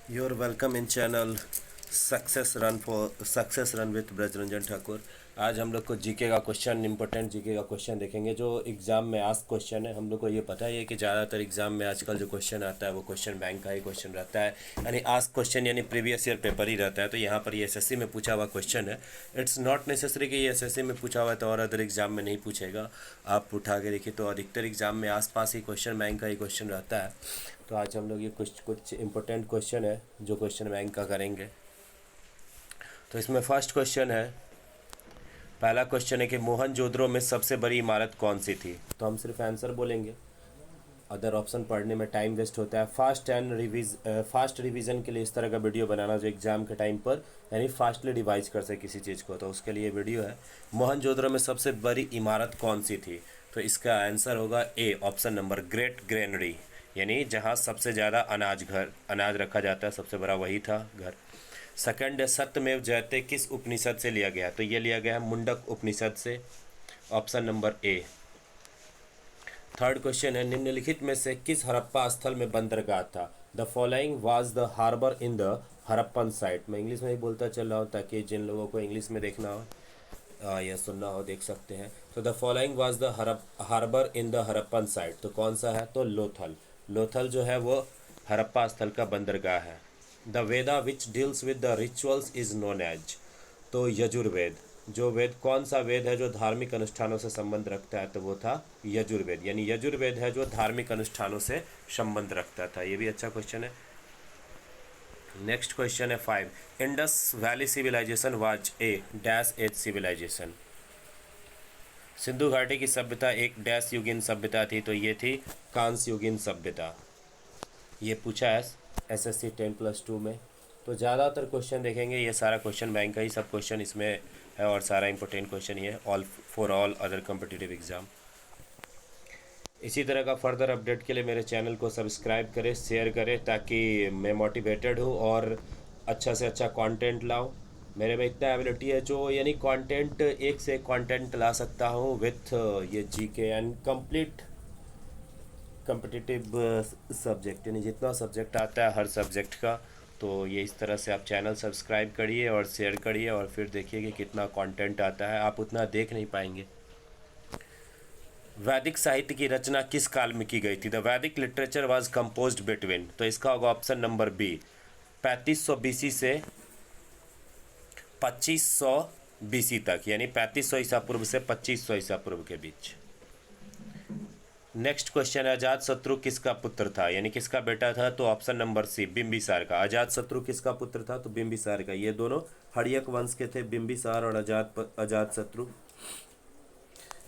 You're welcome in channel success run with Brajranjan Thakur. आज हम लोग को जीके का क्वेश्चन, इंपॉर्टेंट जीके का क्वेश्चन देखेंगे जो एग्ज़ाम में आस्क क्वेश्चन है। हम लोग को ये पता है कि ज़्यादातर एग्ज़ाम में आजकल जो क्वेश्चन आता है वो क्वेश्चन बैंक का ही क्वेश्चन रहता है, यानी आस्क क्वेश्चन यानी प्रीवियस ईयर पेपर ही रहता है। तो यहाँ पर ये एसएससी में पूछा हुआ क्वेश्चन है। इट्स नॉट नेसेसरी कि ये एसएससी में पूछा हुआ है तो और अदर एग्ज़ाम में नहीं पूछेगा। आप उठा के देखिए तो अधिकतर एग्ज़ाम में आसपास ही क्वेश्चन बैंक का ही क्वेश्चन रहता है। तो आज हम लोग ये कुछ इंपॉर्टेंट क्वेश्चन है जो क्वेश्चन बैंक का करेंगे। तो इसमें फर्स्ट क्वेश्चन है, पहला क्वेश्चन है कि मोहनजोदड़ो में सबसे बड़ी इमारत कौन सी थी। तो हम सिर्फ आंसर बोलेंगे, अदर ऑप्शन पढ़ने में टाइम वेस्ट होता है। फास्ट रिवीजन के लिए इस तरह का वीडियो बनाना जो एग्जाम के टाइम पर यानी फास्टली रिवाइज कर सके किसी चीज़ को, तो उसके लिए वीडियो है। मोहनजोदड़ो में सबसे बड़ी इमारत कौन सी थी। तो इसका आंसर होगा ए, ऑप्शन नंबर ग्रेट ग्रेनरी, यानी जहाँ सबसे ज़्यादा अनाज रखा जाता है, सबसे बड़ा वही था घर। सेकंड है सत्यमेव जयते किस उपनिषद से लिया गया। तो ये लिया गया है मुंडक उपनिषद से, option number A. Third question है निम्नलिखित में से किस हड़प्पा स्थल में बंदरगाह था। The following was the harbour in the Harappan site. मैं इंग्लिश में ही बोलता चल रहा हूँ ताकि जिन लोगों को इंग्लिश में देखना हो या सुनना हो देख सकते हैं। तो the following was the harbour in the Harappan site, तो कौन सा है, तो लोथल। लोथल जो है वो हड़प्पा स्थल का बंदरगाह है। The Veda which deals with the rituals is known as, तो यजुर्वेद। जो वेद, कौन सा वेद है जो धार्मिक अनुष्ठानों से संबंध रखता है, तो वो था यजुर्वेद, यानी यजुर्वेद है जो धार्मिक अनुष्ठानों से संबंध रखता था। ये भी अच्छा क्वेश्चन है। नेक्स्ट क्वेश्चन है 5, Indus valley civilisation was a dash age civilisation. Sindhu घाटी की सभ्यता एक डैश युगीन सभ्यता थी, तो ये थी कांस्य युगीन सभ्यता। ये पूछा है एसएससी 10+2 में। तो ज़्यादातर क्वेश्चन देखेंगे, ये सारा क्वेश्चन बैंक का ही सब क्वेश्चन इसमें है और सारा इंपॉर्टेंट क्वेश्चन ये है all for all other competitive exam. इसी तरह का फर्दर अपडेट के लिए मेरे चैनल को सब्सक्राइब करें, शेयर करें, ताकि मैं मोटिवेटेड हूँ और अच्छा से अच्छा कंटेंट लाऊं। मेरे में इतना एबिलिटी है जो यानी कंटेंट, एक से एक कंटेंट ला सकता हूँ विथ ये GK and complete competitive subject, यानी जितना सब्जेक्ट आता है हर सब्जेक्ट का। तो ये इस तरह से आप चैनल सब्सक्राइब करिए और शेयर करिए और फिर देखिए कि कितना कंटेंट आता है। आप उतना देख नहीं पाएंगे। वैदिक साहित्य की रचना किस काल में की गई थी। द वैदिक लिटरेचर वाज कंपोज्ड बिटवीन, तो इसका होगा ऑप्शन नंबर बी, 3500 बीसी से 2500 बीसी तक, यानी 3500 ईसा पूर्व से 2500 ईसा पूर्व के बीच। नेक्स्ट क्वेश्चन है अजात शत्रु किसका पुत्र था, यानी किसका बेटा था। तो ऑप्शन नंबर सी, बिंबिसार का। अजात शत्रु किसका पुत्र था, तो बिंबिसार का। ये दोनों हड़यक वंश के थे, बिंबिसार और अजात शत्रु।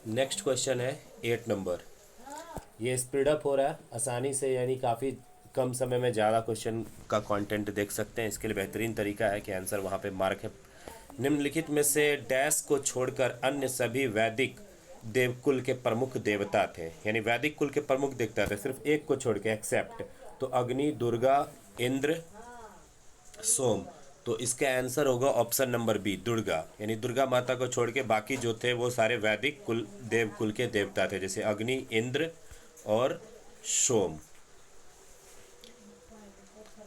नेक्स्ट क्वेश्चन है 8 नंबर। ये स्पीड अप हो रहा है आसानी से, यानी काफ़ी कम समय में ज़्यादा क्वेश्चन का कंटेंट देख सकते हैं। इसके लिए बेहतरीन तरीका है कि आंसर वहाँ पे मार्क है। निम्नलिखित में से डैश को छोड़कर अन्य सभी वैदिक देवकुल के प्रमुख देवता थे, यानी वैदिक कुल के प्रमुख देवता थे, सिर्फ एक को छोड़ के, एक्सेप्ट। तो अग्नि, दुर्गा, इंद्र, सोम। तो इसका आंसर होगा ऑप्शन नंबर बी, दुर्गा, यानी दुर्गा माता को छोड़ के बाकी जो थे वो सारे वैदिक कुल देवकुल के देवता थे, जैसे अग्नि, इंद्र और सोम।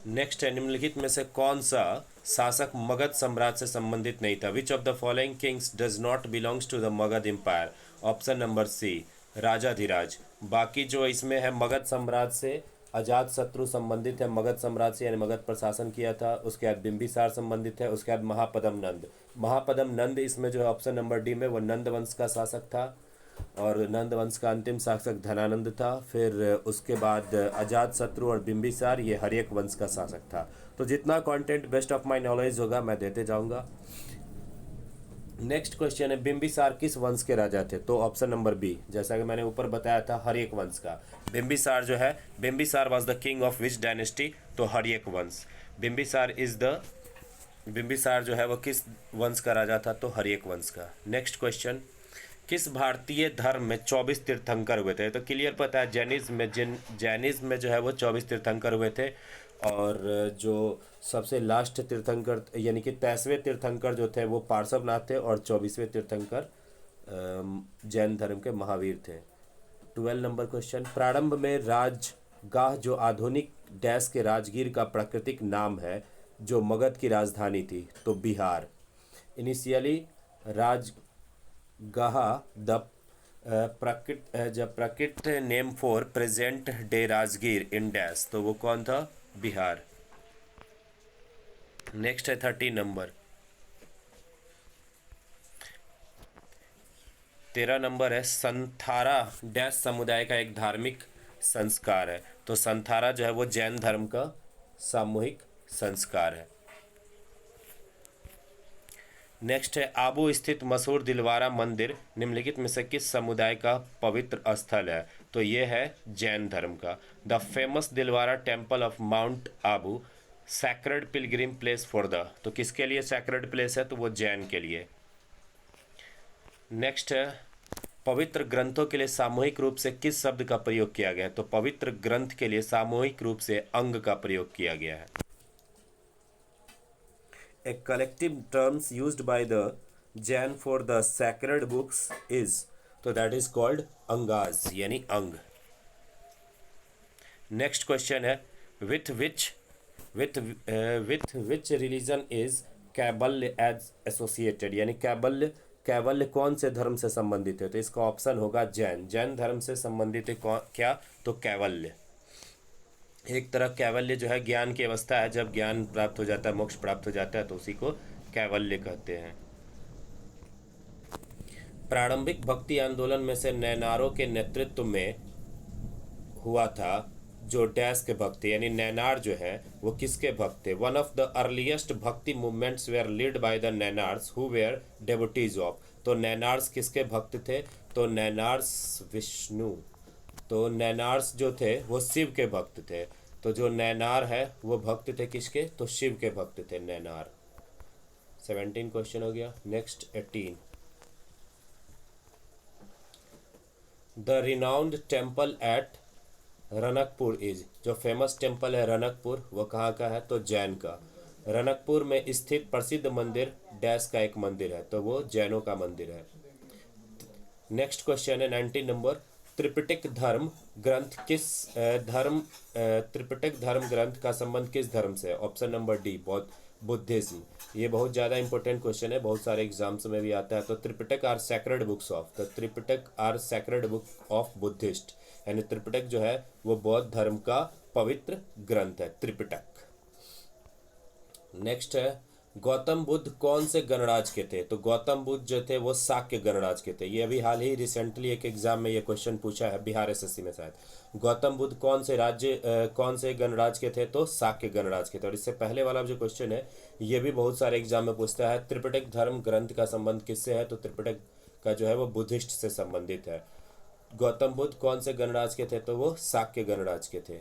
नेक्स्ट है निम्नलिखित में से कौन सा शासक मगध साम्राज्य से संबंधित नहीं था। Which of the following kings does not belongs to the Magadha empire. Option number C, राजाधिराज। बाकी जो इसमें है मगध साम्राज्य से अजात शत्रु संबंधित है, मगध साम्राज्य से यानी मगध प्रशासन किया था। उसके बाद बिंबिसार संबंधित है, उसके बाद महापदम नंद। महापदम नंद इसमें जो है ऑप्शन नंबर डी में, वो नंद वंश का शासक था और नंद वंश का अंतिम शासक धनानंद था। फिर उसके बाद अजात शत्रु और बिंबिसार, ये हर्यक वंश का शासक था। तो जितना content best of my knowledge होगा मैं देते जाऊंगा। नेक्स्ट क्वेश्चन है बिंबिसार किस वंश के राजा थे। तो ऑप्शन नंबर बी, जैसा कि मैंने ऊपर बताया था, हर्यक वंश का। बिंबिसार जो है, Bimbisara was the king of which dynasty, तो हर्यक वंश। बिंबिसार जो है वो किस वंश का राजा था, तो हर्यक वंश का। नेक्स्ट क्वेश्चन, किस भारतीय धर्म में 24 तीर्थंकर हुए थे। तो क्लियर पता है, जैनिज्म में जो है वो 24 तीर्थंकर हुए थे और जो सबसे लास्ट तीर्थंकर यानी कि 23वें तीर्थंकर जो थे वो पार्श्वनाथ थे और 24वें तीर्थंकर जैन धर्म के महावीर थे। 12 नंबर क्वेश्चन, प्रारंभ में राजगाह जो आधुनिक डैश के राजगीर का प्राकृतिक नाम है जो मगध की राजधानी थी? तो बिहार। इनिशियली राजगाहा द प्रकृत name for present day Rajgir in dash, तो वो कौन था? बिहार। नेक्स्ट है 13 नंबर। 13 नंबर है संथारा डैश समुदाय का एक धार्मिक संस्कार है? तो संथारा जो है वो जैन धर्म का सामूहिक संस्कार है। नेक्स्ट है आबू स्थित मशहूर दिलवारा मंदिर निम्नलिखित में से किस समुदाय का पवित्र स्थल है? तो ये है जैन धर्म का। The famous Dilwara temple of mount Abu sacred Pilgrim place for the, तो किसके लिए सैक्रेड प्लेस है? तो वो जैन के लिए। नेक्स्ट है पवित्र ग्रंथों के लिए सामूहिक रूप से किस शब्द का प्रयोग किया गया है? तो पवित्र ग्रंथ के लिए सामूहिक रूप से अंग का प्रयोग किया गया है। A collective terms used by the Jain for the sacred books is, तो that is called अंगाज यानी अंग। नेक्स्ट क्वेश्चन है with which religion is कैबल्य as associated, यानी कैबल्य कौन से धर्म से संबंधित है? तो इसका ऑप्शन होगा जैन धर्म से संबंधित है। क्या? तो कैवल्य। एक तरह कैवल्य जो है ज्ञान की अवस्था है, जब ज्ञान प्राप्त हो जाता है, मोक्ष प्राप्त हो जाता है, तो उसी को कैवल्य कहते हैं। प्रारंभिक भक्ति आंदोलन में से नैनारों के नेतृत्व में हुआ था जो डैश के भक्त थे, यानी नैनार जो है वो किसके भक्त थे? One of the earliest bhakti movements were lead by the Nayanars who were devotees of, तो नैनार्स किसके भक्त थे? तो नैनार्स विष्णु, तो नैनार्स जो थे वो शिव के भक्त थे। तो जो नैनार है वो भक्त थे किसके? तो शिव के भक्त थे नैनार। 17 क्वेश्चन हो गया। Next 18। The renowned temple at Ranakpur is, जो फेमस टेम्पल है रनकपुर वो कहाँ का है? तो जैन का। रनकपुर में स्थित प्रसिद्ध मंदिर डैश का एक मंदिर है, तो वो जैनों का मंदिर है। नेक्स्ट क्वेश्चन है 19 नंबर। त्रिपिटक धर्म ग्रंथ त्रिपिटक धर्म ग्रंथ का संबंध किस धर्म से है? Option number D Buddhism. ये बहुत ज़्यादा इंपॉर्टेंट क्वेश्चन है, बहुत सारे एग्जाम्स में भी आता है। तो Tripitaka are sacred books of, तो Tripitaka are sacred book of Buddhist, यानी त्रिपिटक जो है वो बौद्ध धर्म का पवित्र ग्रंथ है त्रिपिटक। नेक्स्ट है गौतम बुद्ध कौन से गणराज के थे? तो गौतम बुद्ध जो थे वो शाक्य गणराज के थे। ये अभी हाल ही रिसेंटली एक एग्जाम में ये क्वेश्चन पूछा है, बिहार एसएससी में शायद। गौतम बुद्ध कौन से गणराज के थे? तो शाक्य गणराज के थे। और इससे पहले वाला जो क्वेश्चन है ये भी बहुत सारे एग्जाम में पूछता है, त्रिपिटक धर्म ग्रंथ का संबंध किससे है? तो त्रिपिटक का जो है वो बुद्धिस्ट से संबंधित है। गौतम बुद्ध कौन से गणराज के थे? तो वो शाक्य गणराज के थे।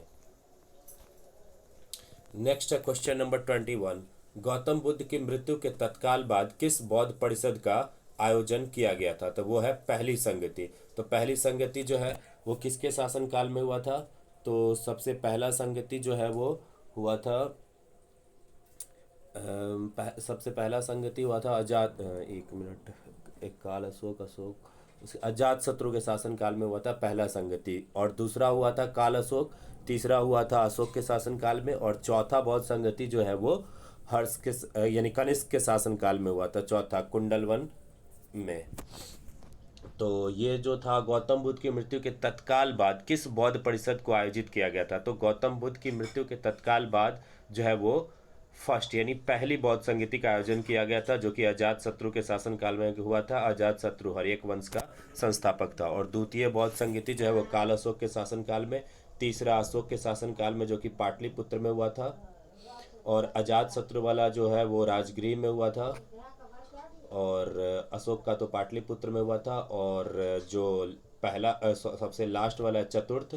नेक्स्ट है क्वेश्चन नंबर 21। गौतम बुद्ध की मृत्यु के तत्काल बाद किस बौद्ध परिषद का आयोजन किया गया था? तो वो है पहली संगति। तो पहली संगति जो है वो किसके शासन काल में हुआ था? तो सबसे पहला संगति जो है वो हुआ था सबसे पहला संगति हुआ था अजात शत्रु के शासन काल में हुआ था पहला संगति, और दूसरा हुआ था काल अशोक, तीसरा हुआ था अशोक के शासन काल में, और चौथा बौद्ध संगति जो है वो हर्ष के यानी कनिष्क के शासन काल में हुआ था, चौथा कुंडलवन में। तो ये जो था गौतम बुद्ध की मृत्यु के तत्काल बाद किस बौद्ध परिषद को आयोजित किया गया था? तो गौतम बुद्ध की मृत्यु के तत्काल बाद जो है वो फर्स्ट यानी पहली बौद्ध संगति का आयोजन किया गया था, जो कि अजात शत्रु के शासन काल में हुआ था। अजात शत्रु हर्यक वंश का संस्थापक था। और द्वितीय बौद्ध संगति जो है वो काल अशोक के शासन काल में, तीसरा अशोक के शासन काल में जो कि पाटलिपुत्र में हुआ था, और अजात शत्रु वाला जो है वो राजगृह में हुआ था, और अशोक का तो पाटलिपुत्र में हुआ था, और जो पहला सबसे लास्ट वाला चतुर्थ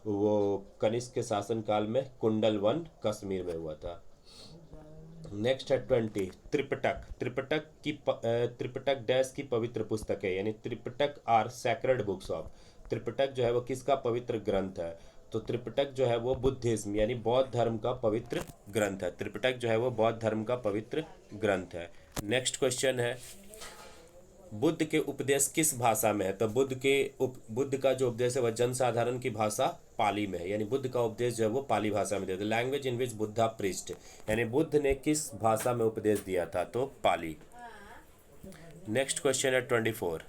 वो कनिष्क के शासन काल में कुंडलवन कश्मीर में हुआ था। नेक्स्ट है 20। त्रिपिटक डैश की पवित्र पुस्तक है, यानी Tripitaka are sacred books of. Tripitaka जो है वो किसका पवित्र ग्रंथ है? तो त्रिपिटक जो है वो बुद्धिज्म यानी बौद्ध धर्म का पवित्र ग्रंथ है। त्रिपिटक जो है वो बौद्ध धर्म का पवित्र ग्रंथ है। नेक्स्ट क्वेश्चन है बुद्ध के उपदेश किस भाषा में है? तो बुद्ध का जो उपदेश है वह जनसाधारण की भाषा पाली में है, यानी बुद्ध का उपदेश जो है वो पाली भाषा में दिया था। Language in which Buddha preached, यानी बुद्ध ने किस भाषा में उपदेश दिया था? तो पाली। नेक्स्ट क्वेश्चन है 24।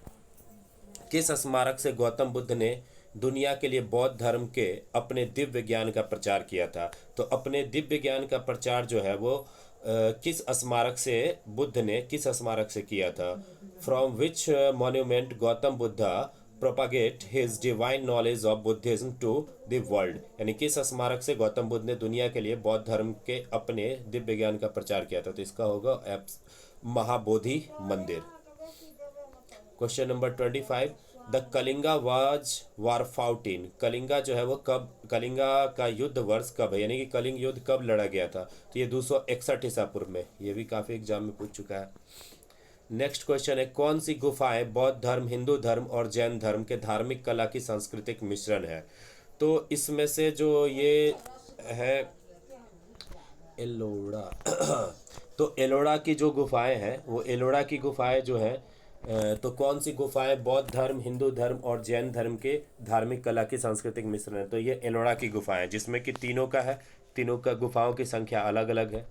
किस स्मारक से गौतम बुद्ध ने दुनिया के लिए बौद्ध धर्म के अपने दिव्य ज्ञान का प्रचार किया था? तो अपने दिव्य ज्ञान का प्रचार जो है वो किस स्मारक से बुद्ध ने किस स्मारक से किया था? From which monument Gautama Buddha propagate his divine knowledge of Buddhism to the world, यानी किस स्मारक से गौतम बुद्ध ने दुनिया के लिए बौद्ध धर्म के अपने दिव्य ज्ञान का प्रचार किया था? तो इसका होगा महाबोधि मंदिर। Question number 25। The Kalinga war fought in, Kalinga जो है वो कब, कलिंगा का युद्ध वर्ष कब है, यानी कि कलिंग युद्ध कब लड़ा गया था? तो ये 261 ईसा पूर्व में। ये भी काफ़ी एग्जाम में पूछ चुका है। नेक्स्ट क्वेश्चन है कौन सी गुफाएं बौद्ध धर्म, हिंदू धर्म और जैन धर्म के धार्मिक कला की सांस्कृतिक मिश्रण है? तो इसमें से जो ये है एलोड़ा तो एलोड़ा की जो गुफाएं हैं वो एलोड़ा की गुफाएं जो है तो कौन सी गुफाएं बौद्ध धर्म, हिंदू धर्म और जैन धर्म के धार्मिक कला की सांस्कृतिक मिश्रण है? तो ये एलोड़ा की गुफाएं, जिसमें कि तीनों का है, तीनों का गुफाओं की संख्या अलग अलग है।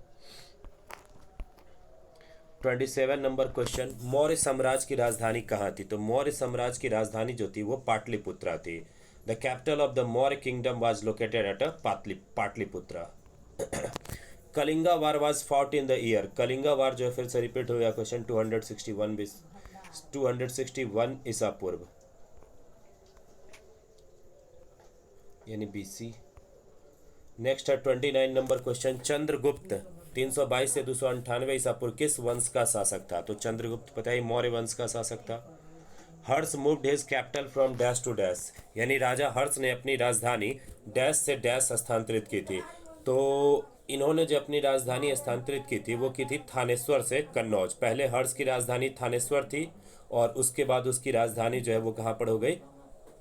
27 नंबर क्वेश्चन। मौर्य साम्राज्य की राजधानी कहाँ थी? तो मौर्य साम्राज्य की राजधानी जो थी वो पाटलिपुत्रा थी। The capital of the Maurya kingdom was located at Pataliputra. Kalinga war was fought in the year, Kalinga war जो है फिर से रिपीट हो गया क्वेश्चन 261 ईसा पूर्व, यानी बीसी। नेक्स्ट है 29 नंबर क्वेश्चन। चंद्रगुप्त 322 से 298 ईसा पूर्व किस वंश का शासक था? तो चंद्रगुप्त पता ही मौर्य वंश का शासक था। Harsha moved his capital from dash to dash, यानी राजा हर्ष ने अपनी राजधानी डैश से डैश स्थानांतरित की थी। तो इन्होंने जो अपनी राजधानी स्थानांतरित की थी वो की थी थानेश्वर से कन्नौज। पहले हर्ष की राजधानी थानेश्वर थी और उसके बाद उसकी राजधानी जो है वो कहाँ पर हो गई?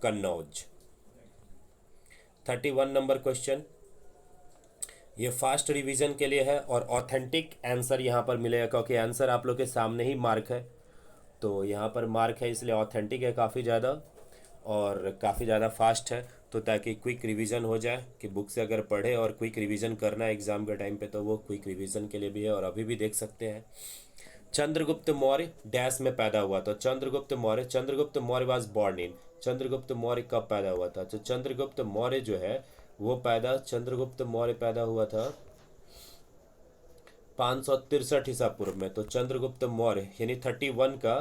कन्नौज। 31 number question. ये फास्ट रिवीजन के लिए है और ऑथेंटिक आंसर यहाँ पर मिलेगा, क्योंकि आंसर आप लोग के सामने ही मार्क है, तो यहाँ पर मार्क है इसलिए ऑथेंटिक है काफ़ी ज़्यादा और काफ़ी ज़्यादा फास्ट है। तो ताकि क्विक रिवीजन हो जाए कि बुक से अगर पढ़े और क्विक रिवीजन करना है एग्ज़ाम के टाइम पे तो वो क्विक रिवीजन के लिए भी है और अभी भी देख सकते हैं। चंद्रगुप्त मौर्य डैश में पैदा हुआ, तो Chandragupta Maurya was born in, Chandragupta Maurya कब पैदा हुआ था? तो चंद्रगुप्त मौर्य जो है वो चंद्रगुप्त मौर्य पैदा हुआ था 563 ईसा पूर्व में। तो चंद्रगुप्त मौर्य यानी 31 का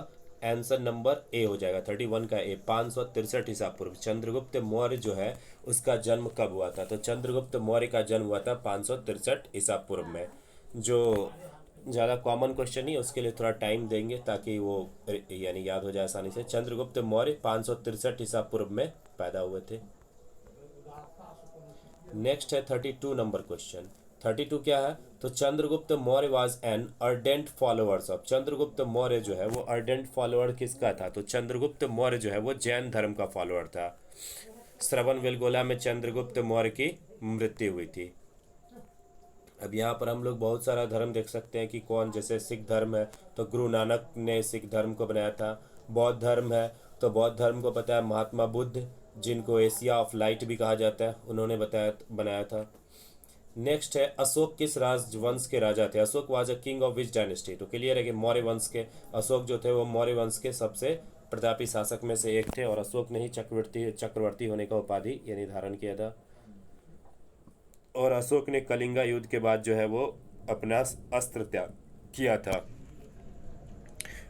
आंसर नंबर ए हो जाएगा, 31 का ए, 563 ईसा पूर्व। चंद्रगुप्त मौर्य जो है उसका जन्म कब हुआ था? तो चंद्रगुप्त मौर्य का जन्म हुआ था 563 ईसा पूर्व में। जो ज़्यादा कॉमन क्वेश्चन ही उसके लिए थोड़ा टाइम देंगे ताकि वो यानी याद हो जाए आसानी से। चंद्रगुप्त मौर्य 563 ईसा पूर्व में पैदा हुए थे। नेक्स्ट है 32 नंबर क्वेश्चन। 32 क्या है? तो Chandragupta Maurya was an ardent followers of, Chandragupta Maurya जो है वो अर्डेंट फॉलोअर किसका था? तो चंद्रगुप्त मौर्य जो है वो जैन धर्म का फॉलोअर था। श्रवण बेलगोला में चंद्रगुप्त मौर्य की मृत्यु हुई थी। अब यहाँ पर हम लोग बहुत सारा धर्म देख सकते हैं कि कौन, जैसे सिख धर्म है तो गुरु नानक ने सिख धर्म को बनाया था। बौद्ध धर्म है तो बौद्ध धर्म को पता है महात्मा बुद्ध, जिनको एशिया ऑफ लाइट भी कहा जाता है, उन्होंने बनाया था। नेक्स्ट है अशोक किस राजवंश के राजा थे? Ashok was a king of which dynasty? तो क्लियर है कि मौर्य वंश के अशोक जो थे वो मौर्य वंश के सबसे प्रतापी शासक में से एक थे और अशोक ने ही चक्रवर्ती होने का उपाधि यानी धारण किया था। और अशोक ने कलिंगा युद्ध के बाद जो है वो अपना अस्त्र त्याग किया था।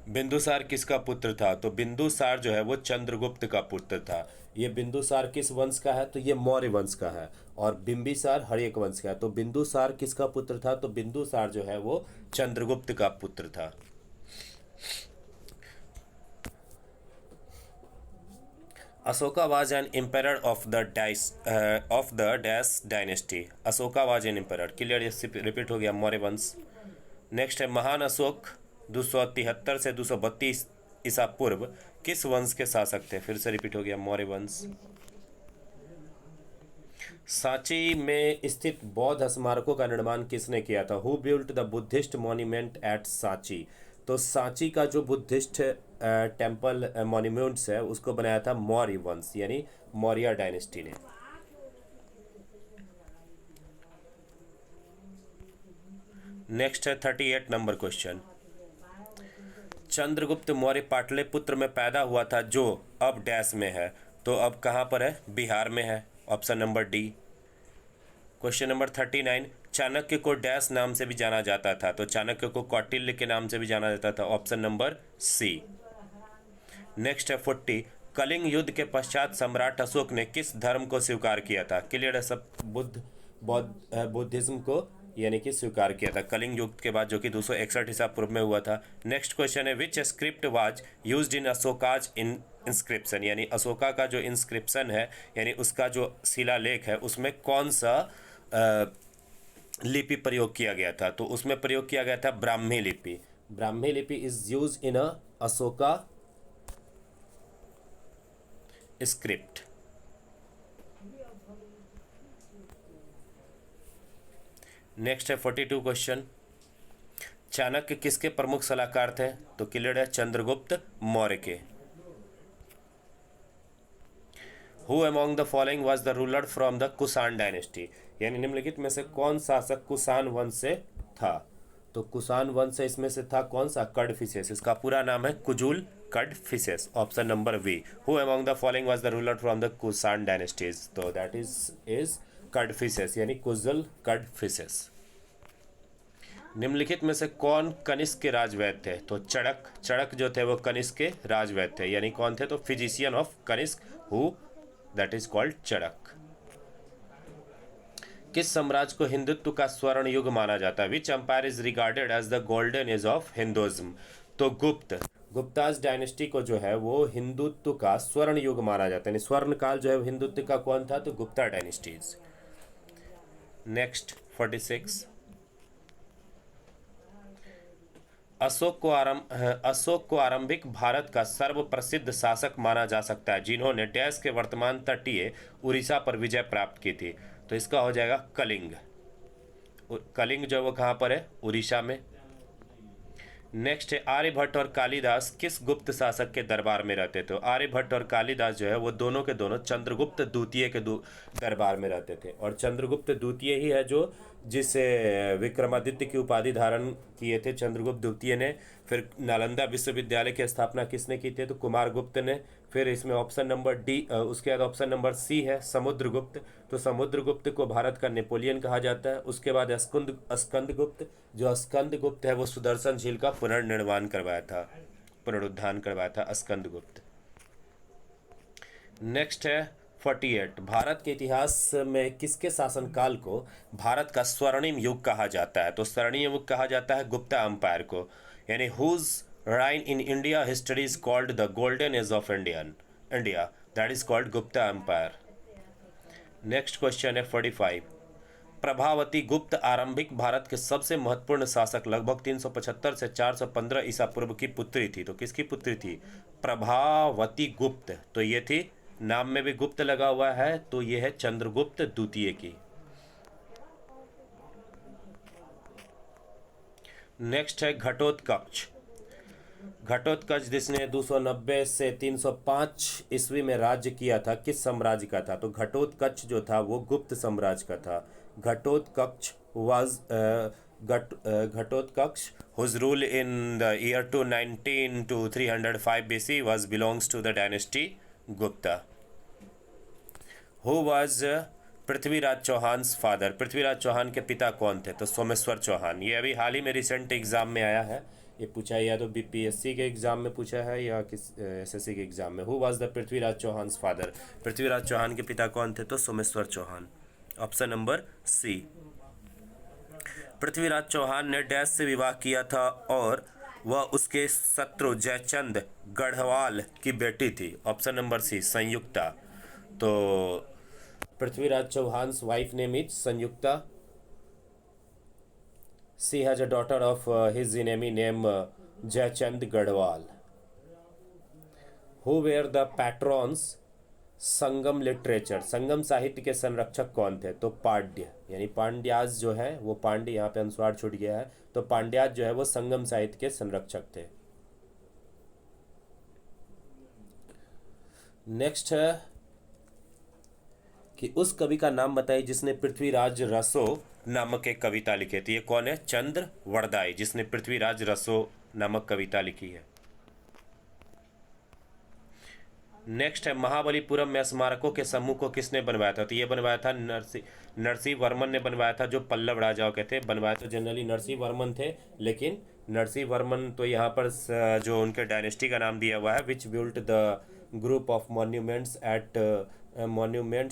बिंदुसार किसका पुत्र था? तो बिंदुसार जो है वो चंद्रगुप्त का पुत्र था। ये बिंदुसार किस वंश का है? तो ये मौर्य वंश का है और बिंबिसार हर्यक वंश का है। तो बिंदुसार किसका पुत्र था? तो बिंदुसार जो है वो चंद्रगुप्त का पुत्र था। Ashoka was an empire of the dash dynasty, Ashoka was an empire, clear, ये रिपीट हो गया मौर्य वंश। नेक्स्ट है महान अशोक 273 से 232 ईसा पूर्व किस वंश के शासक थे? फिर से रिपीट हो गया मौर्य वंश। सांची में स्थित बौद्ध स्मारकों का निर्माण किसने किया था? Who built the Buddhist monument at Sanchi? तो सांची का जो बुद्धिस्ट टेम्पल मॉन्यूमेंट्स है उसको बनाया था मौर्य वंश यानी मौर्य डायनेस्टी ने। नेक्स्ट है 38 नंबर क्वेश्चन। चंद्रगुप्त मौर्य पाटलिपुत्र में पैदा हुआ था जो अब डैश में है, तो अब कहाँ पर है? बिहार में है, option number D. Question number 39, Chanakya को डैश नाम से भी जाना जाता था, तो चाणक्य को कौटिल्य के नाम से भी जाना जाता था, ऑप्शन नंबर सी। नेक्स्ट है 40, कलिंग युद्ध के पश्चात सम्राट अशोक ने किस धर्म को स्वीकार किया था? क्लियर है सब? बुद्धिज्म को यानी कि स्वीकार किया था कलिंग युद्ध के बाद, जो कि 261 ईसा पूर्व में हुआ था। नेक्स्ट क्वेश्चन है which script was used in Ashoka's in inscription, यानी अशोका का जो इंस्क्रिप्शन है यानी उसका जो शिलालेख है उसमें कौन सा लिपि प्रयोग किया गया था? तो उसमें प्रयोग किया गया था ब्राह्मी लिपि। ब्राह्मी लिपि is use in a Ashoka script. Next है 42 क्वेश्चन, चाणक्य किसके प्रमुख सलाहकार थे? तो क्लियर है चंद्रगुप्त मौर्य के। Who among the following was the ruler from the Kushan dynasty, यानी निम्नलिखित में से कौन शासक कुषाण वंश से था? तो कुषाण वंश से इसमें से था कौन सा? कड़फिसेस। इसका पूरा नाम है Kujula Kadphises, option number B. Who among the following was the ruler from the Kushan dynasties, तो दैट इज कड़फिसेस यानी कुजुल कड़फिसेस। निम्नलिखित में से कौन कनिष्क के राजवैद्य थे? तो चड़क जो थे वो कनिष्क के राजवैद्य थे, यानी कौन थे? तो physician of Kanishka, who that is called Charaka. किस साम्राज्य को हिंदुत्व का स्वर्ण युग माना जाता है? Which empire is regarded as the golden age of Hinduism, तो गुप्ताज डायनेस्टी को जो है वो हिंदुत्व का स्वर्ण युग माना जाता है, यानी स्वर्ण काल जो है हिंदुत्व का कौन था? तो गुप्ता डायनेस्टीज। नेक्स्ट 46, अशोक को आरंभिक भारत का सर्वप्रसिद्ध शासक माना जा सकता है जिन्होंने डैश के वर्तमान तटीय उड़ीसा पर विजय प्राप्त की थी, तो इसका हो जाएगा कलिंग। कलिंग जो वो कहाँ पर है? उड़ीसा में। नेक्स्ट है आर्यभट्ट और कालिदास किस गुप्त शासक के दरबार में रहते थे? आर्यभट्ट और कालिदास जो है वो दोनों के दोनों चंद्रगुप्त द्वितीय के दरबार में रहते थे, और चंद्रगुप्त द्वितीय ही है जो जिसे विक्रमादित्य की उपाधि धारण किए थे चंद्रगुप्त द्वितीय ने। फिर नालंदा विश्वविद्यालय की स्थापना किसने की थी? तो कुमारगुप्त ने। फिर इसमें ऑप्शन नंबर डी, उसके बाद ऑप्शन नंबर सी है समुद्रगुप्त, तो समुद्रगुप्त को भारत का नेपोलियन कहा जाता है। उसके बाद स्कंदगुप्त, जो स्कंदगुप्त है वो सुदर्शन झील का पुनर्निर्माण करवाया था, पुनरुद्धार करवाया था स्कंदगुप्त। नेक्स्ट है 48, भारत के इतिहास में किसके शासनकाल को भारत का स्वर्णिम युग कहा जाता है? तो स्वर्णिम युग कहा जाता है गुप्ता एम्पायर को, यानी whose reign in India history is called the golden age of India, that is called Gupta empire. Next question है 45, प्रभावती गुप्त आरंभिक भारत के सबसे महत्वपूर्ण शासक लगभग 375 से 415 ईसा पूर्व की पुत्री थी, तो किसकी पुत्री थी? प्रभावती गुप्त, तो ये थी, नाम में भी गुप्त लगा हुआ है, तो ये है चंद्रगुप्त द्वितीय की। नेक्स्ट है घटोत्कच। घटोत्कच जिसने 290 से 305 ईस्वी में राज्य किया था, किस साम्राज्य का था? तो घटोत्कच जो था वो गुप्त साम्राज्य का था। Ghatotkacha was Ghatotkacha, whose rule in the year 219 to 305 BC was belongs to the dynasty Gupta. Who was Prithviraj Chauhan father? Prithviraj Chauhan के पिता कौन थे? तो सोमेश्वर चौहान। ये अभी हाल ही में रिसेंट एग्जाम में आया है, ये पूछा है या तो बीपीएससी के एग्जाम में पूछा है या किस एसएससी के एग्जाम में। Who was the Prithviraj Chauhan father? Prithviraj Chauhan के पिता कौन थे? तो Someshwar Chauhan, option number C. Prithviraj Chauhan ने डैश से विवाह किया था और वह उसके शत्रु जयचंद गढ़वाल की बेटी थी, ऑप्शन नंबर सी संयुक्ता। तो Prithviraj Chauhan wife name is Samyukta. She has a daughter of his enemy name Jaichand Garhwal. Who were the patrons Sangam literature? Sangam साहित्य के संरक्षक कौन थे? तो पांड्य, यानी पांड्याज जो है वो, पांड्य यहाँ पे अनुस्वार छूट गया है, तो पांड्याज जो है वो संगम साहित्य के संरक्षक थे। नेक्स्ट है कि उस कवि का नाम बताइए जिसने पृथ्वीराज रसो नामक एक कविता लिखी थी। ये कौन है? चंद्र वरदाई, जिसने पृथ्वीराज रसो नामक कविता लिखी है। नेक्स्ट है महाबलीपुरम में स्मारकों के समूह को किसने बनवाया था? तो ये बनवाया था नरसिंह वर्मन ने बनवाया था, जो पल्लव राजाओं के थे। बनवाया तो जनरली नरसिंह वर्मन थे, लेकिन नरसिंह वर्मन तो यहाँ पर जो उनके डायनेस्टी का नाम दिया हुआ है, which built the group of monuments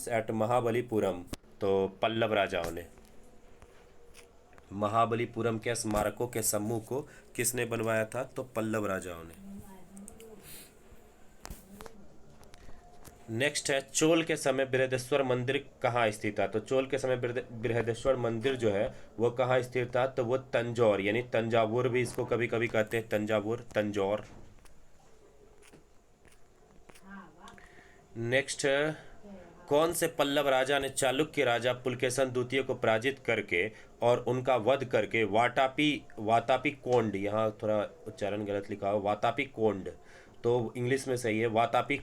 at Mahabalipuram, तो पल्लव राजाओं ने। महाबलीपुरम के स्मारकों के समूह को किसने बनवाया था? तो पल्लव राजाओं ने। नेक्स्ट है चोल के समय बृहदेश्वर मंदिर कहाँ स्थित था? तो चोल के समय बृहदेश्वर मंदिर जो है वो कहाँ स्थित था? तो वो तंजौर, यानी तंजावुर भी इसको कभी कभी कहते हैं, तंजावुर, तंजौर। नेक्स्ट है कौन से पल्लव राजा ने चालुक्य राजा पुलकेशन द्वितीय को पराजित करके और उनका वध करके वातापी कोंड, यहाँ थोड़ा उच्चारण गलत लिखा हो, वातापी कोंड, तो इंग्लिश में सही है वातापी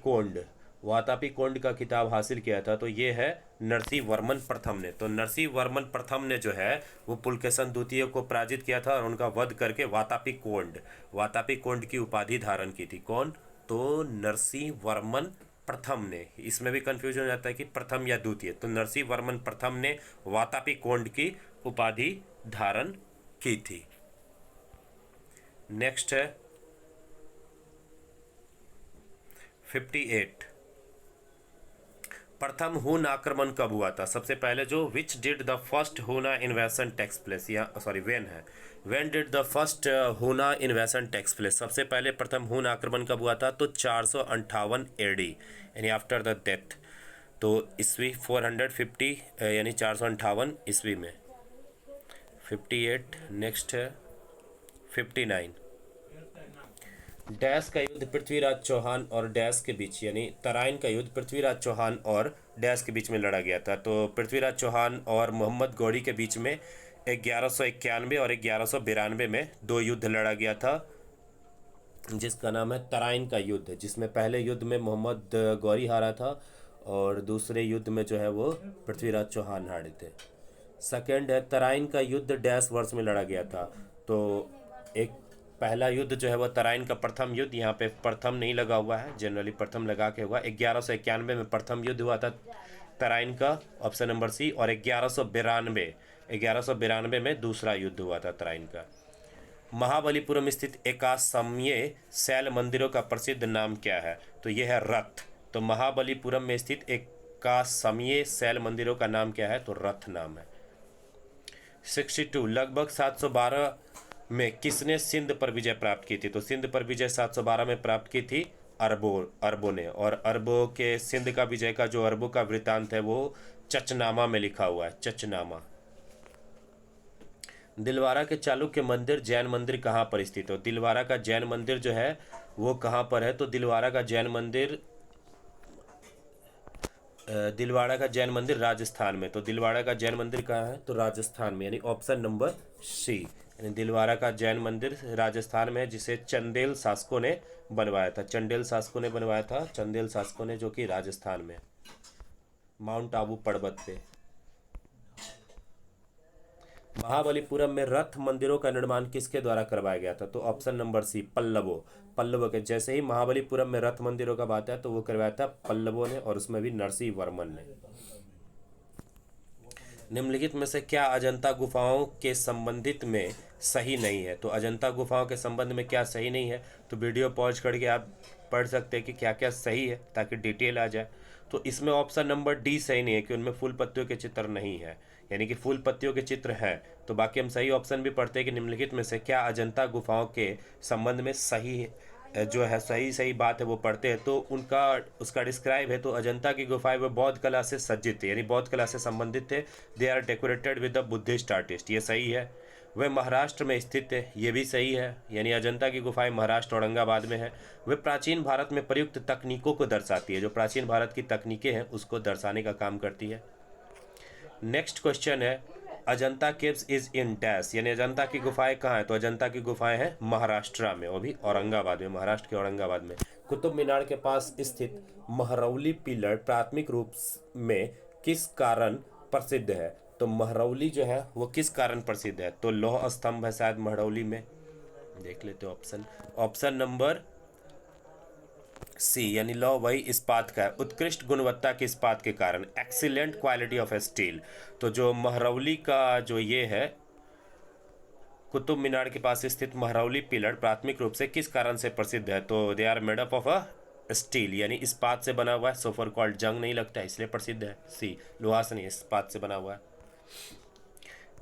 कोंड का खिताब हासिल किया था? तो ये है नरसिंह वर्मन प्रथम ने। तो नरसिंह वर्मन प्रथम ने जो है वो पुलकेशन द्वितीय को पराजित किया था और उनका वध करके वातापी कोंड की उपाधि धारण की थी। कौन? तो नरसिंह वर्मन प्रथम ने। इसमें भी कंफ्यूजन हो जाता है कि प्रथम या द्वितीय, तो नरसिंह वर्मन प्रथम ने वातापी कोंड की उपाधि धारण की थी। नेक्स्ट है 58, प्रथम हुन आक्रमण कब हुआ था? सबसे पहले जो विच डिड द फर्स्ट हुना इन्वेशन टेक्स प्लेस, या sorry when did the first हुना इन्वेशन टेक्स प्लेस, सबसे पहले प्रथम हुन आक्रमण कब हुआ था? तो 458 एडी, यानी आफ्टर द डेथ, तो ईस्वी 450 यानी 458 ईस्वी में। 58। नेक्स्ट है 59, डैश का युद्ध पृथ्वीराज चौहान और डैश के बीच, यानी तराइन का युद्ध पृथ्वीराज चौहान और डैश के बीच में लड़ा गया था। तो पृथ्वीराज चौहान और मोहम्मद गौरी के बीच में 1191 और 1192 में दो युद्ध लड़ा गया था, जिसका नाम है तराइन का युद्ध, जिसमें पहले युद्ध में मोहम्मद गौरी हारा था और दूसरे युद्ध में जो है वो पृथ्वीराज चौहान हारे थे। सेकेंड है तराइन का युद्ध डैश वर्ष में लड़ा गया था? तो एक पहला युद्ध जो है वो तराइन का प्रथम युद्ध, यहाँ पे प्रथम नहीं लगा हुआ है, जनरली प्रथम लगा के हुआ। 1191 में प्रथम युद्ध हुआ था तराइन का, ऑप्शन नंबर सी। और 1192 में दूसरा युद्ध हुआ था तराइन का। महाबलीपुरम स्थित एकाश्मयी शैल मंदिरों का प्रसिद्ध नाम क्या है? तो यह है रथ। तो महाबलीपुरम में स्थित एकाश्मयी शैल मंदिरों का नाम क्या है? तो रथ नाम है। 62, लगभग 712 में किसने सिंध पर विजय प्राप्त की थी? तो सिंध पर विजय 712 में प्राप्त की थी अरबों ने। और अरबों के सिंध का विजय का जो अरबों का वृतांत है वो चचनामा में लिखा हुआ है, चचनामा। दिलवारा के चालुक्य मंदिर जैन मंदिर कहाँ पर स्थित हो? दिलवारा का जैन मंदिर जो है वो कहाँ पर है? तो दिलवारा का जैन मंदिर राजस्थान में। तो दिलवाड़ा का जैन मंदिर कहाँ है? तो राजस्थान में, यानी ऑप्शन नंबर सी, यानी दिलवाड़ा का जैन मंदिर राजस्थान में है, जिसे चंदेल शासकों ने बनवाया था। चंदेल शासकों ने जो कि राजस्थान में, माउंट आबू पर्वत पे। महाबलीपुरम में रथ मंदिरों का निर्माण किसके द्वारा करवाया गया था? तो ऑप्शन नंबर सी, पल्लवों के। जैसे ही महाबलीपुरम में रथ मंदिरों का बात है तो वो करवाया था पल्लवों ने, और उसमें भी नरसिंह वर्मन ने। निम्नलिखित में से क्या अजंता गुफाओं के संबंधित में सही नहीं है? तो अजंता गुफाओं के संबंध में क्या सही नहीं है? तो वीडियो पॉज करके आप पढ़ सकते हैं कि क्या क्या सही है, ताकि डिटेल आ जाए। तो इसमें ऑप्शन नंबर डी सही नहीं है कि उनमें फूल पत्तियों के चित्र नहीं है, यानी कि फूल पत्तियों के चित्र हैं। तो बाकी हम सही ऑप्शन भी पढ़ते हैं कि निम्नलिखित में से क्या अजंता गुफाओं के संबंध में सही जो है, सही बात है वो पढ़ते हैं। तो उसका डिस्क्राइब है, तो अजंता की गुफाएं वो बौद्ध कला से सज्जित थे, यानी बौद्ध कला से संबंधित थे। They are decorated with the Buddhist artist, ये सही है। वे महाराष्ट्र में स्थित है, ये भी सही है, यानी अजंता की गुफाएं महाराष्ट्र औरंगाबाद में है। वे प्राचीन भारत में प्रयुक्त तकनीकों को दर्शाती है, जो प्राचीन भारत की तकनीकें हैं उसको दर्शाने का काम करती है। नेक्स्ट क्वेश्चन है Ajanta caves is in dash, यानी अजंता की गुफाएं कहाँ है? तो अजंता की गुफाएं हैं महाराष्ट्र में, वो भी औरंगाबाद में, महाराष्ट्र के औरंगाबाद में। कुतुब मीनार के पास स्थित महरौली पिलर प्राथमिक रूप में किस कारण प्रसिद्ध है? तो महरौली जो है वो किस कारण प्रसिद्ध है? तो लौह स्तंभ है शायद महरौली में। देख लेते हो ऑप्शन। ऑप्शन नंबर सी यानी लौह वही इस्पात का है। उत्कृष्ट गुणवत्ता के इस्पात के कारण, एक्सीलेंट क्वालिटी ऑफ स्टील। तो जो महरौली का जो ये है कुतुब मीनार के पास स्थित महरौली पिलर प्राथमिक रूप से किस कारण से प्रसिद्ध है? तो they are made up of a steel यानी इस्पात से बना हुआ है। सोफर कॉल्ड जंग नहीं लगता है इसलिए प्रसिद्ध है। सी लोहा से नहीं इस्पात से बना हुआ है।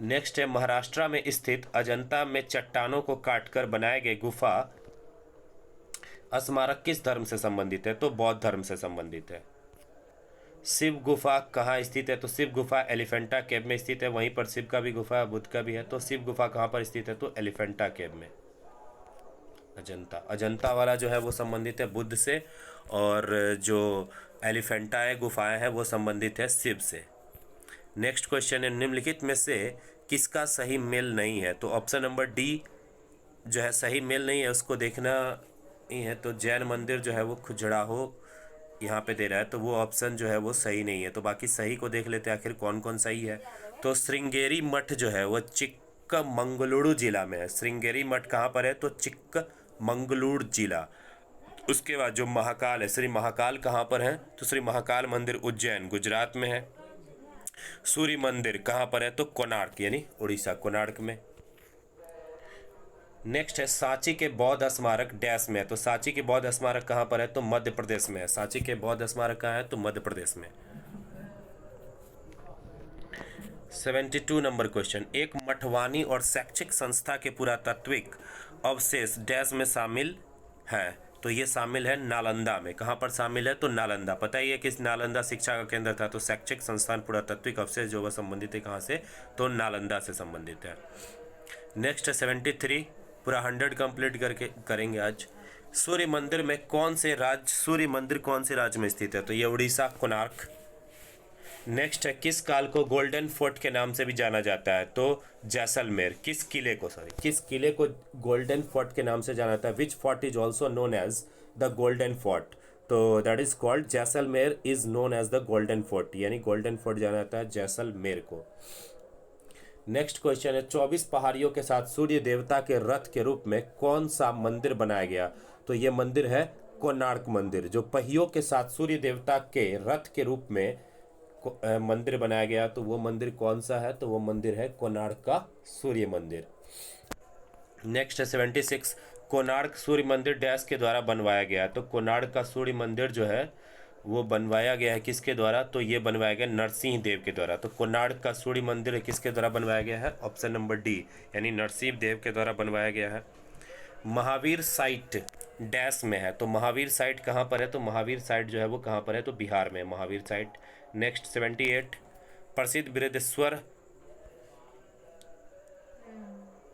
नेक्स्ट है महाराष्ट्र में स्थित अजंता में चट्टानों को काटकर बनाए गए गुफा स्मारक किस धर्म से संबंधित है? तो बौद्ध धर्म से संबंधित है। शिव गुफा कहाँ स्थित है? तो शिव गुफा एलिफेंटा केव में स्थित है। वहीं पर शिव का भी गुफा है, बुद्ध का भी है। तो शिव गुफा कहाँ पर स्थित है? तो एलिफेंटा केव में। अजंता वाला जो है वो संबंधित है बुद्ध से, और जो एलिफेंटा है गुफाएं हैं वो संबंधित है शिव से। नेक्स्ट क्वेश्चन है निम्नलिखित में से किसका सही मेल नहीं है? तो ऑप्शन नंबर डी जो है सही मेल नहीं है, उसको देखना ही है। तो जैन मंदिर जो है वो खजुराहो यहाँ पे दे रहा है, तो वो ऑप्शन जो है वो सही नहीं है। तो बाकी सही को देख लेते हैं आखिर कौन कौन सही है। तो श्रृंगेरी मठ जो है वो चिक्कमंगलुरु जिला में है। श्रृंगेरी मठ कहाँ पर है? तो चिक्कमंगलुरु जिला। उसके बाद जो महाकाल है, श्री महाकाल कहाँ पर है? तो श्री महाकाल मंदिर उज्जैन गुजरात में है। सूर्य मंदिर कहाँ पर है? तो कोणार्क यानी उड़ीसा कोणार्क में। नेक्स्ट है सांची के बौद्ध स्मारक डैश में है। तो सांची के बौद्ध स्मारक कहाँ पर है? तो मध्य प्रदेश में है। सांची के बौद्ध स्मारक कहाँ है? तो मध्य प्रदेश में। 72 नंबर क्वेश्चन, एक मठवानी और शैक्षिक संस्था के पुरातात्विक अवशेष डैश में शामिल है। तो ये शामिल है नालंदा में। कहाँ पर शामिल है? तो नालंदा। पता ही है कि नालंदा शिक्षा का केंद्र था। तो शैक्षिक संस्थान पुरातात्विक अवशेष जो वह संबंधित है कहाँ से? तो नालंदा से संबंधित है। नेक्स्ट है 73, पूरा 100 कंप्लीट करके करेंगे आज। सूर्य मंदिर कौन से राज्य में स्थित है? तो ये उड़ीसा कोणार्क। नेक्स्ट है किस काल को गोल्डन फोर्ट के नाम से भी जाना जाता है? तो जैसलमेर। किस किले को गोल्डन फोर्ट के नाम से जाना जाता है? Which fort is also known as the golden fort? तो that is called Jaisalmer is known as the golden fort, यानी गोल्डन फोर्ट जाना जाता है जैसलमेर को। नेक्स्ट क्वेश्चन है 24 पहाड़ियों के साथ सूर्य देवता के रथ के रूप में कौन सा मंदिर बनाया गया? तो ये मंदिर है कोणार्क मंदिर। जो पहियों के साथ सूर्य देवता के रथ के रूप में मंदिर बनाया गया, तो वो मंदिर कौन सा है? तो वो मंदिर है कोणार्क का सूर्य मंदिर। नेक्स्ट है 76, कोणार्क सूर्य मंदिर डैश के द्वारा बनवाया गया। तो कोणार्क का सूर्य मंदिर जो है वो बनवाया गया है किसके द्वारा? तो ये बनवाया गया नरसिंह देव के द्वारा। तो कोणार्क का सूर्य मंदिर किसके द्वारा बनवाया गया है? ऑप्शन नंबर डी यानी नरसिंह देव के द्वारा बनवाया गया है। महावीर साइट डैश में है। तो महावीर साइट कहाँ पर है? तो महावीर साइट जो है वो कहाँ पर है? तो बिहार में महावीर साइट। नेक्स्ट 78, प्रसिद्ध Brihadeshwara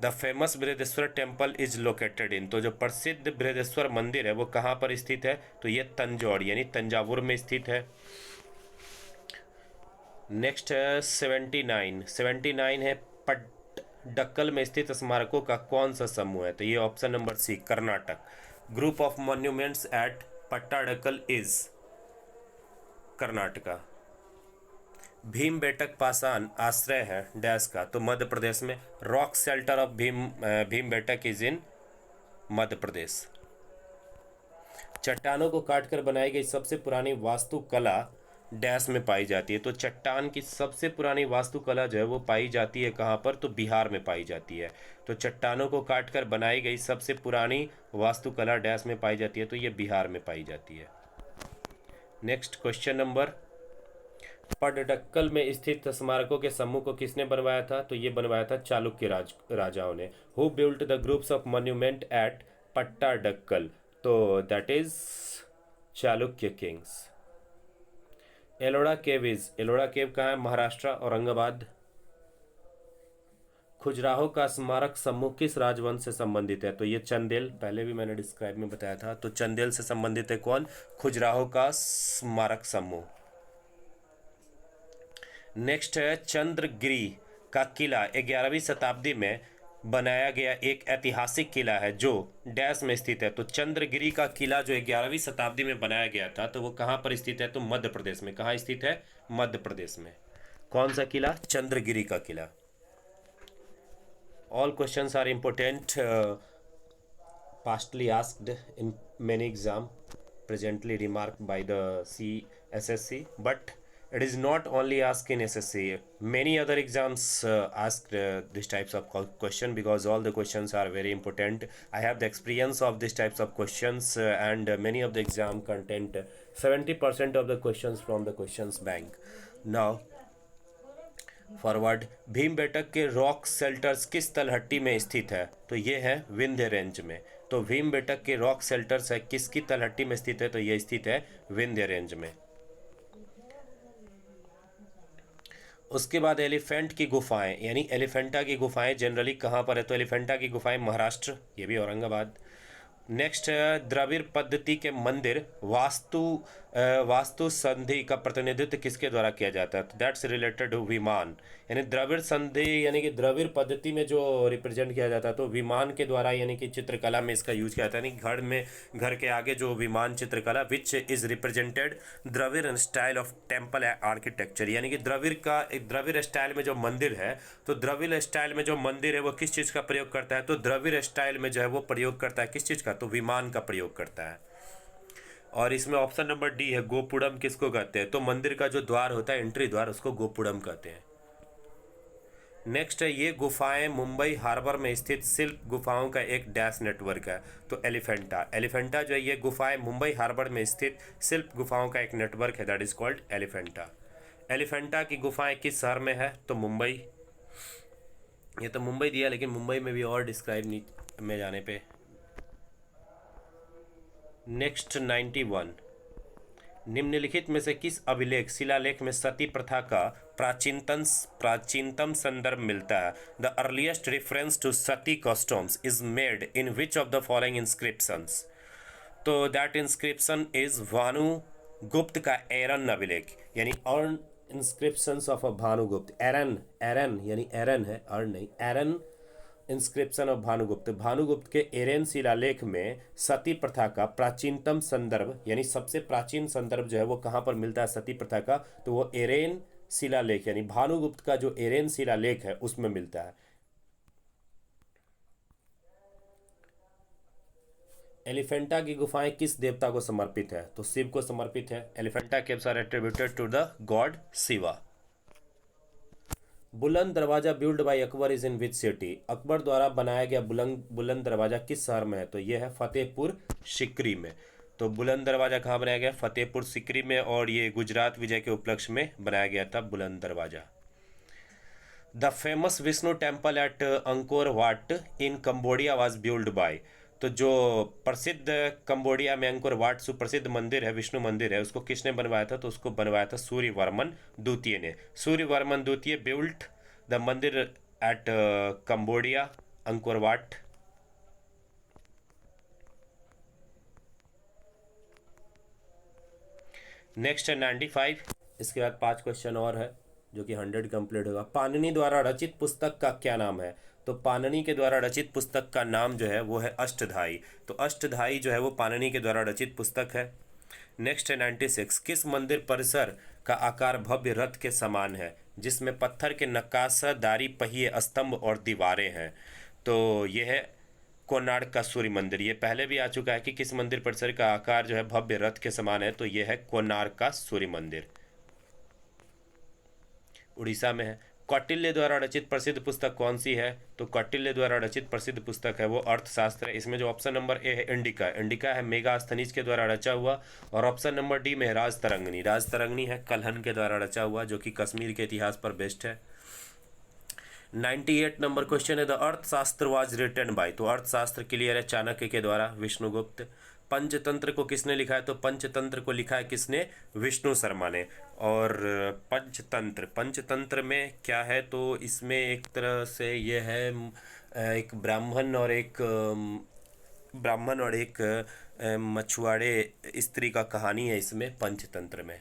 the famous Brihadeshwara temple is located in. तो जो प्रसिद्ध बृहदेश्वर मंदिर है वो कहाँ पर स्थित है? तो ये तंजौर यानी तंजावुर में स्थित है। नेक्स्ट है 79 है पट्टडकल में स्थित स्मारकों का कौन सा समूह है? तो ये option number C Karnataka. Group of monuments at Pattadakal is Karnataka. Bhimbetka पाषाण आश्रय है डैश का? तो मध्य प्रदेश में। Rock shelter of Bhimbetka is in Madhya Pradesh. चट्टानों को काटकर बनाई गई सबसे पुरानी वास्तुकला डैश में पाई जाती है। तो चट्टान की सबसे पुरानी वास्तुकला जो है वो पाई जाती है कहाँ पर? तो बिहार में पाई जाती है। तो चट्टानों को काटकर बनाई गई सबसे पुरानी वास्तुकला डैश में पाई जाती है, तो ये बिहार में पाई जाती है। नेक्स्ट क्वेश्चन नंबर, पट्टडकल में स्थित स्मारकों के समूह को किसने बनवाया था? तो ये बनवाया था चालुक्य राजाओं ने। Who built the groups of monument at Pattadakal? तो that is Chalukya kings. Ellora cave कहाँ है? महाराष्ट्र औरंगाबाद। खजुराहो का स्मारक समूह किस राजवंश से संबंधित है? तो ये चंदेल, पहले भी मैंने डिस्क्राइब में बताया था। तो चंदेल से संबंधित है कौन? खजुराहो का स्मारक समूह। नेक्स्ट है चंद्रगिरी का किला 11वीं शताब्दी में बनाया गया एक ऐतिहासिक किला है जो डैश में स्थित है। तो चंद्रगिरी का किला जो 11वीं शताब्दी में बनाया गया था, तो वो कहाँ पर स्थित है? तो मध्य प्रदेश में। कहाँ स्थित है? मध्य प्रदेश में। कौन सा किला? चंद्रगिरी का किला। All questions are important, pastly asked in many exam, presently remarked by the CSSC, but it is not only asked in SSC. Many other exams ask these types of question, because all the questions are very important. I have the experience of these types of questions, and many of the exam content 70% of the questions from the questions bank. Now forward, Bhimbetka के rock shelters किस तलहटी में स्थित है? तो ये है Vindhya range में। तो भीमबेटक के रॉक शेल्टर्स है किसकी तलहटी में स्थित है? तो ये स्थित है विंध्य रेंज में। उसके बाद एलिफेंट की गुफाएं, यानी एलिफेंटा की गुफाएं जनरली कहाँ पर है? तो एलिफेंटा की गुफाएं महाराष्ट्र, ये भी औरंगाबाद। नेक्स्ट, द्रविड़ पद्धति के मंदिर वास्तु संधि का प्रतिनिधित्व किसके द्वारा किया जाता है? तो दैट्स रिलेटेड टू विमान, यानी द्रविड़ संधि यानी कि द्रविड़ पद्धति में जो रिप्रेजेंट किया जाता है तो विमान के द्वारा, यानी कि चित्रकला में इसका यूज किया जाता है। यानी घर के आगे जो विमान चित्रकला which is represented Dravida style of temple architecture, यानी कि द्रविड़ स्टाइल में जो मंदिर है, तो द्रविड़ स्टाइल में जो मंदिर है वो किस चीज़ का प्रयोग करता है? तो द्रविड़ स्टाइल में जो है वो प्रयोग करता है किस चीज़ का? तो विमान का प्रयोग करता है। और इसमें ऑप्शन नंबर डी है, गोपुरम किसको कहते हैं? तो मंदिर का जो द्वार होता है, एंट्री द्वार, उसको गोपुरम कहते हैं। नेक्स्ट है, ये गुफाएं मुंबई हार्बर में स्थित शिल्प गुफाओं का एक डैश नेटवर्क है। तो एलिफेंटा जो है, ये गुफाएं मुंबई हार्बर में स्थित शिल्प गुफाओं का एक नेटवर्क है, that is called Elephanta. Elephanta की गुफाएं किस शहर में है? तो मुंबई। ये तो मुंबई दिया, लेकिन मुंबई में भी और डिस्क्राइब में जाने पे। नेक्स्ट 91, निम्नलिखित में से किस अभिलेख शिलालेख में सती प्रथा का प्राचीनतम संदर्भ मिलता है? The earliest reference to sati customs is made in which of the following inscriptions? तो दैट इंस्क्रिप्शन इज भानुगुप्त का एरन अभिलेख, यानी Eran inscriptions of a Bhanugupta. Eran यानी एरन है, अर्न नहीं, एरन इंस्क्रिप्शन ऑफ भानुगुप्त के एरेन शिलालेख में सती प्रथा का प्राचीनतम संदर्भ, यानी सबसे प्राचीन संदर्भ जो है वो कहाँ पर मिलता है सती प्रथा का? तो वो एरेन शिलालेख, यानी भानुगुप्त का जो एरेन शिलालेख है उसमें मिलता है। एलिफेंटा की गुफाएं किस देवता को समर्पित है? तो शिव को समर्पित है। Elephanta caves are attributed to the god Shiva. Buland Darwaza build by Akbar is in which city? Akbar द्वारा बनाया गया बुलंद दरवाजा किस शहर में है? तो यह है फतेहपुर सिकरी में। तो बुलंद दरवाजा कहाँ बनाया गया? फतेहपुर सिकरी में, और ये गुजरात विजय के उपलक्ष्य में बनाया गया था बुलंद दरवाजा। The famous Vishnu temple at Angkor Wat in Cambodia was build by? तो जो प्रसिद्ध कंबोडिया में अंकोर वाट सुप्रसिद्ध मंदिर है, विष्णु मंदिर है, उसको किसने बनवाया था? तो उसको बनवाया था सूर्यवर्मन द्वितीय ने। सूर्यवर्मन द्वितीय built the mandir at Cambodia Angkor Wat. Next है 95, इसके बाद 5 क्वेश्चन और है जो कि 100 कंप्लीट होगा। पाणिनि द्वारा रचित पुस्तक का क्या नाम है? तो पाणिनि के द्वारा रचित पुस्तक का नाम जो है वो है अष्टधाई। तो अष्टधाई जो है वो पाणिनि के द्वारा रचित पुस्तक है। नेक्स्ट है 96, किस मंदिर परिसर का आकार भव्य रथ के समान है जिसमें पत्थर के नक्काशादारी पहिए, स्तंभ और दीवारें हैं? तो यह है कोणार्क का सूर्य मंदिर। ये पहले भी आ चुका है कि किस मंदिर परिसर का आकार जो है भव्य रथ के समान है, तो यह है कोणार्क का सूर्य मंदिर, उड़ीसा में है। कौटिल्य द्वारा रचित प्रसिद्ध पुस्तक कौन सी है? तो कौटिल्य द्वारा रचित प्रसिद्ध पुस्तक है वो अर्थशास्त्र है। इसमें जो ऑप्शन नंबर ए है इंडिका है मेगास्थनीज के द्वारा रचा हुआ, और ऑप्शन नंबर डी में है राजतरंगिणी है कल्हन के द्वारा रचा हुआ, जो कि कश्मीर के इतिहास पर बेस्ड है। 98 नंबर क्वेश्चन है, द अर्थशास्त्र वाज रिटन बाय? तो अर्थशास्त्र क्लियर है चाणक्य के द्वारा, विष्णुगुप्त। पंचतंत्र को किसने लिखा है? तो पंचतंत्र को लिखा है किसने? विष्णु शर्मा ने। और पंचतंत्र में क्या है? तो इसमें एक तरह से ये है एक ब्राह्मण और एक मछुआरे स्त्री का कहानी है इसमें पंचतंत्र में।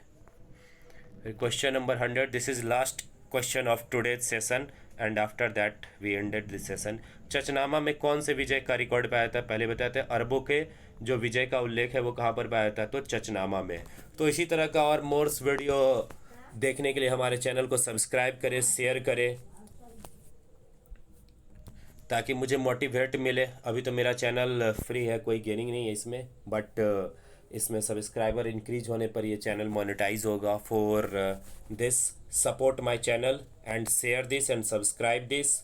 Question number 100, this is last question of today's session, and after that we ended this session. Chachnama में कौन से विजय का रिकॉर्ड पाया था, पहले बताते हैं। अरबों के जो विजय का उल्लेख है वो कहाँ पर पाया था, तो चचनामा में। तो इसी तरह का और मोर्स वीडियो देखने के लिए हमारे चैनल को सब्सक्राइब करें, शेयर करें, ताकि मुझे मोटिवेट मिले। अभी तो मेरा चैनल फ्री है, कोई गेनिंग नहीं है इसमें, बट इसमें सब्सक्राइबर इंक्रीज होने पर ये चैनल मोनेटाइज होगा। For this support my channel and share this and subscribe this,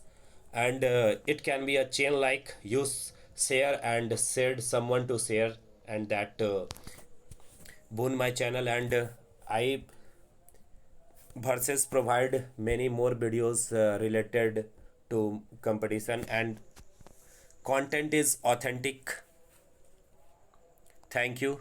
and it can be a chain, like you share and said someone to share, and that boon my channel, and I versus provide many more videos related to competition, and content is authentic. Thank you.